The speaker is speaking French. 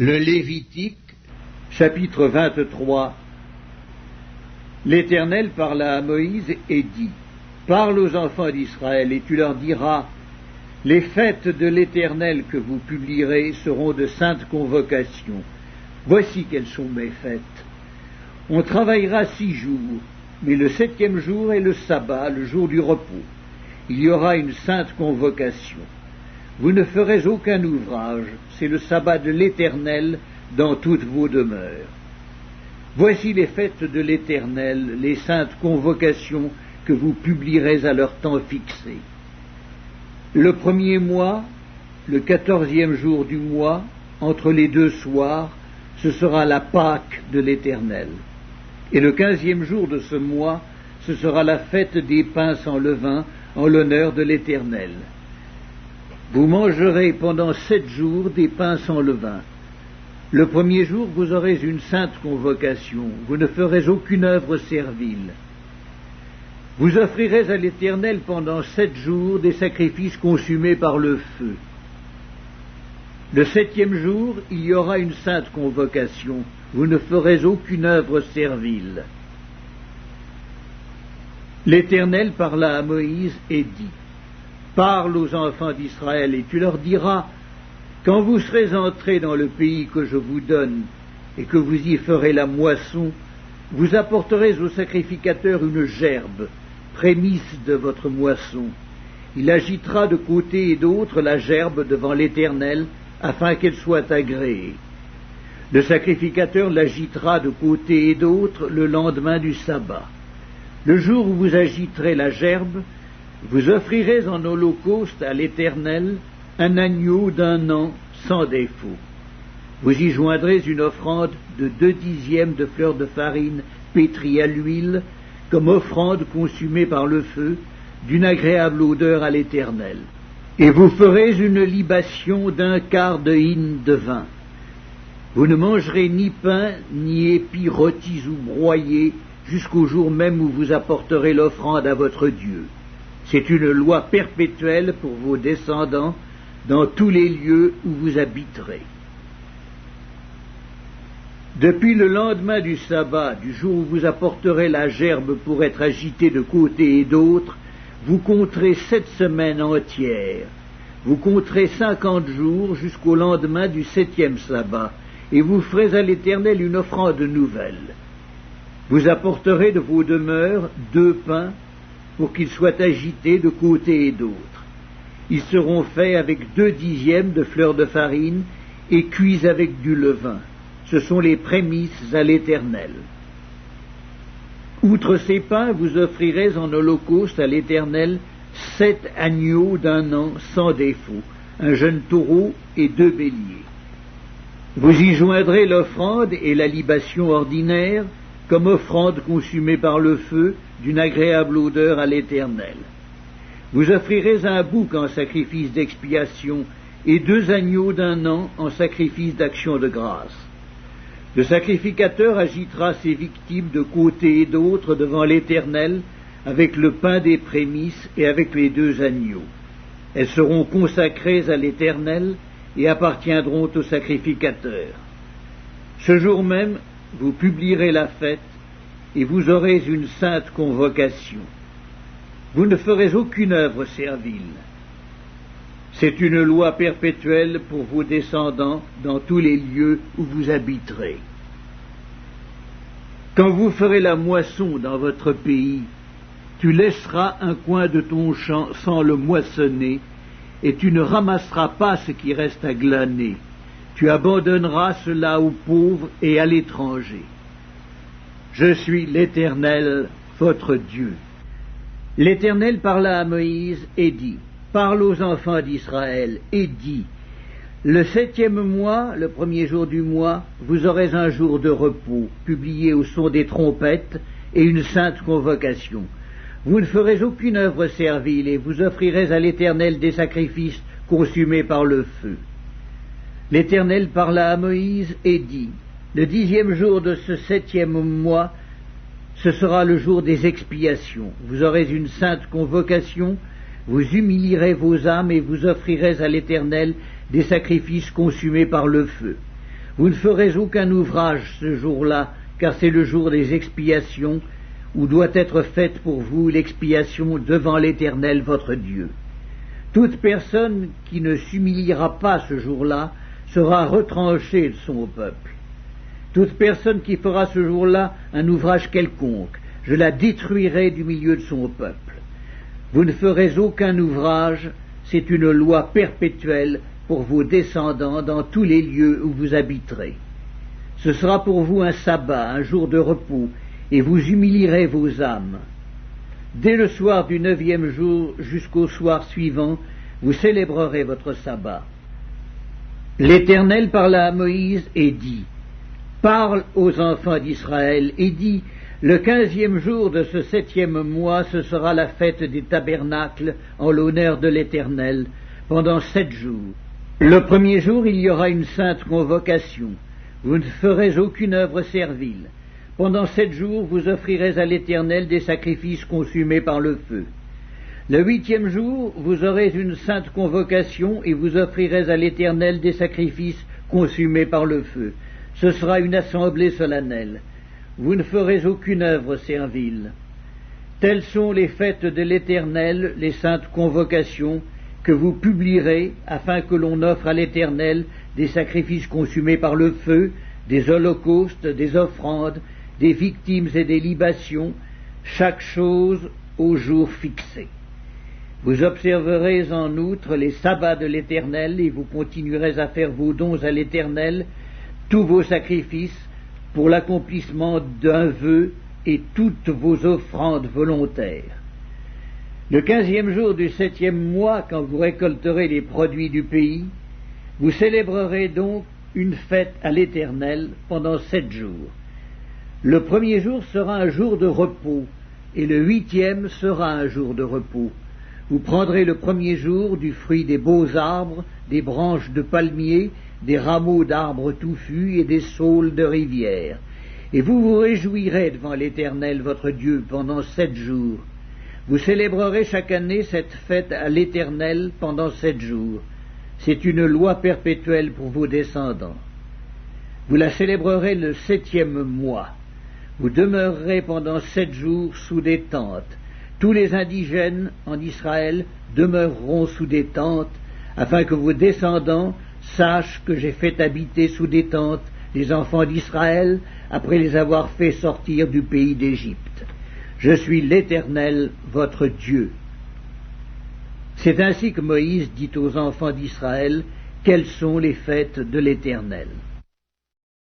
Le Lévitique, chapitre 23. L'Éternel parla à Moïse et dit, « Parle aux enfants d'Israël, et tu leur diras, les fêtes de l'Éternel que vous publierez seront de saintes convocations. Voici quelles sont mes fêtes. On travaillera 6 jours, mais le 7e jour est le sabbat, le jour du repos. Il y aura une sainte convocation. Vous ne ferez aucun ouvrage, c'est le sabbat de l'Éternel dans toutes vos demeures. Voici les fêtes de l'Éternel, les saintes convocations que vous publierez à leur temps fixé. Le 1er mois, le 14e jour du mois, entre les 2 soirs, ce sera la Pâque de l'Éternel. Et le 15e jour de ce mois, ce sera la fête des pains sans levain, en l'honneur de l'Éternel. Vous mangerez pendant 7 jours des pains sans levain. Le 1er jour, vous aurez une sainte convocation. Vous ne ferez aucune œuvre servile. Vous offrirez à l'Éternel pendant 7 jours des sacrifices consumés par le feu. Le 7e jour, il y aura une sainte convocation. Vous ne ferez aucune œuvre servile. L'Éternel parla à Moïse et dit, « Parle aux enfants d'Israël et tu leur diras, quand vous serez entrés dans le pays que je vous donne et que vous y ferez la moisson, vous apporterez au sacrificateur une gerbe, prémisse de votre moisson. Il agitera de côté et d'autre la gerbe devant l'Éternel, afin qu'elle soit agréée. Le sacrificateur l'agitera de côté et d'autre le lendemain du sabbat. Le jour où vous agiterez la gerbe, vous offrirez en holocauste à l'Éternel un agneau d'1 an sans défaut. Vous y joindrez une offrande de 2/10 de fleur de farine pétrie à l'huile, comme offrande consumée par le feu, d'une agréable odeur à l'Éternel. Et vous ferez une libation d'1/4 de hin de vin. Vous ne mangerez ni pain, ni épis rôtis ou broyés, jusqu'au jour même où vous apporterez l'offrande à votre Dieu. C'est une loi perpétuelle pour vos descendants dans tous les lieux où vous habiterez. Depuis le lendemain du sabbat, du jour où vous apporterez la gerbe pour être agitée de côté et d'autre, vous compterez 7 semaines entières. Vous compterez 50 jours jusqu'au lendemain du 7e sabbat, et vous ferez à l'Éternel une offrande nouvelle. Vous apporterez de vos demeures 2 pains, pour qu'ils soient agités de côté et d'autre. Ils seront faits avec 2/10 de fleur de farine et cuits avec du levain. Ce sont les prémices à l'Éternel. Outre ces pains, vous offrirez en holocauste à l'Éternel 7 agneaux d'1 an sans défaut, un jeune taureau et 2 béliers. Vous y joindrez l'offrande et la libation ordinaire, comme offrande consumée par le feu, d'une agréable odeur à l'Éternel. Vous offrirez un bouc en sacrifice d'expiation et 2 agneaux d'1 an en sacrifice d'action de grâce. Le sacrificateur agitera ses victimes de côté et d'autre devant l'Éternel avec le pain des prémices et avec les 2 agneaux. Elles seront consacrées à l'Éternel et appartiendront au sacrificateur. Ce jour même, vous publierez la fête et vous aurez une sainte convocation. Vous ne ferez aucune œuvre servile. C'est une loi perpétuelle pour vos descendants dans tous les lieux où vous habiterez. Quand vous ferez la moisson dans votre pays, tu laisseras un coin de ton champ sans le moissonner, et tu ne ramasseras pas ce qui reste à glaner. Tu abandonneras cela aux pauvres et à l'étranger. Je suis l'Éternel, votre Dieu. » L'Éternel parla à Moïse et dit, « Parle aux enfants d'Israël et dis, le 7e mois, le 1er jour du mois, vous aurez un jour de repos, publié au son des trompettes, et une sainte convocation. Vous ne ferez aucune œuvre servile, et vous offrirez à l'Éternel des sacrifices consumés par le feu. » L'Éternel parla à Moïse et dit, « Le 10e jour de ce 7e mois, ce sera le jour des expiations. Vous aurez une sainte convocation, vous humilierez vos âmes et vous offrirez à l'Éternel des sacrifices consumés par le feu. Vous ne ferez aucun ouvrage ce jour-là, car c'est le jour des expiations, où doit être faite pour vous l'expiation devant l'Éternel votre Dieu. Toute personne qui ne s'humiliera pas ce jour-là sera retranchée de son peuple. Toute personne qui fera ce jour-là un ouvrage quelconque, je la détruirai du milieu de son peuple. Vous ne ferez aucun ouvrage, c'est une loi perpétuelle pour vos descendants dans tous les lieux où vous habiterez. Ce sera pour vous un sabbat, un jour de repos, et vous humilierez vos âmes. Dès le soir du 9e jour jusqu'au soir suivant, vous célébrerez votre sabbat. L'Éternel parla à Moïse et dit, « Parle aux enfants d'Israël et dis, le 15e jour de ce 7e mois, ce sera la fête des tabernacles en l'honneur de l'Éternel, pendant 7 jours. Le premier jour, il y aura une sainte convocation. Vous ne ferez aucune œuvre servile. Pendant 7 jours, vous offrirez à l'Éternel des sacrifices consumés par le feu. Le 8e jour, vous aurez une sainte convocation et vous offrirez à l'Éternel des sacrifices consumés par le feu. Ce sera une assemblée solennelle. Vous ne ferez aucune œuvre servile. Telles sont les fêtes de l'Éternel, les saintes convocations, que vous publierez, afin que l'on offre à l'Éternel des sacrifices consumés par le feu, des holocaustes, des offrandes, des victimes et des libations, chaque chose au jour fixé. Vous observerez en outre les sabbats de l'Éternel, et vous continuerez à faire vos dons à l'Éternel, tous vos sacrifices, pour l'accomplissement d'un vœu et toutes vos offrandes volontaires. Le 15e jour du 7e mois, quand vous récolterez les produits du pays, vous célébrerez donc une fête à l'Éternel pendant 7 jours. Le premier jour sera un jour de repos, et le 8e sera un jour de repos. Vous prendrez le premier jour du fruit des beaux arbres, des branches de palmiers, des rameaux d'arbres touffus et des saules de rivière. Et vous vous réjouirez devant l'Éternel votre Dieu pendant 7 jours. Vous célébrerez chaque année cette fête à l'Éternel pendant 7 jours. C'est une loi perpétuelle pour vos descendants. Vous la célébrerez le 7e mois. Vous demeurerez pendant 7 jours sous des tentes. Tous les indigènes en Israël demeureront sous des tentes, afin que vos descendants sachent que j'ai fait habiter sous des tentes les enfants d'Israël après les avoir fait sortir du pays d'Égypte. Je suis l'Éternel, votre Dieu. » C'est ainsi que Moïse dit aux enfants d'Israël quelles sont les fêtes de l'Éternel.